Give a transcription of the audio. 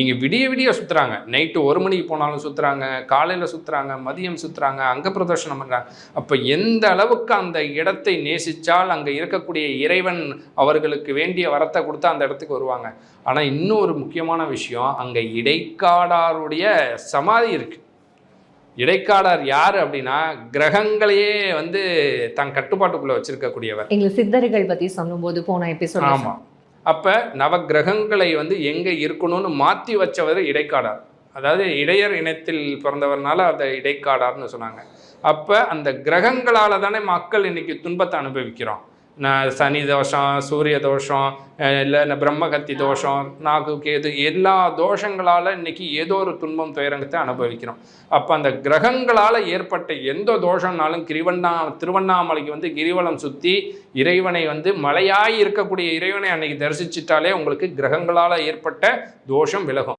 நீங்க விடிய விடிய சுத்துறாங்க. நைட்டு 1 மணிக்கு போனாலும் சுத்துறாங்க, காலையில சுத்துறாங்க, மதியம் சுத்துறாங்க, அங்க பிரதர்ஷனம் பண்றாங்க. அப்ப எந்த அளவுக்கு அந்த இடத்தை நேசிச்சால் அங்க இருக்கக்கூடிய இறைவன் அவர்களுக்கு வேண்டிய வரத்தை கொடுத்தா அந்த இடத்துக்கு வருவாங்க. ஆனா இன்னொரு முக்கியமான விஷயம், அங்க இடைக்காடாருடைய சமாதி இருக்கு. இடைக்காடார் யாரு அப்படின்னா, கிரகங்களையே தன் கட்டுப்பாட்டுக்குள்ள வச்சிருக்கக்கூடியவர். எங்க சித்தர்கள் பத்தி சொல்லும்போது போன எபிசோட். ஆமா. அப்ப நவக்கிரகங்களை எங்க இருக்கணும்னு மாற்றி வச்சவர் இடைக்காடார். அதாவது இடையர் இனத்தில் பிறந்தவர்னால அதை இடைக்காடார்னு சொன்னாங்க. அப்ப அந்த கிரகங்களால தானே மக்கள் இன்னைக்கு துன்பத்தை அனுபவிக்கிறோம். சனி தோஷம், சூரிய தோஷம், இல்லை பிரம்மகத்தி தோஷம், நாகு கேது, எல்லா தோஷங்களால் இன்னைக்கு ஏதோ ஒரு துன்பம் துயரங்கத்தை அனுபவிக்கிறோம். அப்போ அந்த கிரகங்களால் ஏற்பட்ட எந்த தோஷம்னாலும் திருவண்ணாமலைக்கு கிரிவலம் சுற்றி இறைவனை மலையாய் இருக்கக்கூடிய இறைவனை அன்னைக்கு தரிசிச்சிட்டாலே உங்களுக்கு கிரகங்களால் ஏற்பட்ட தோஷம் விலகும்.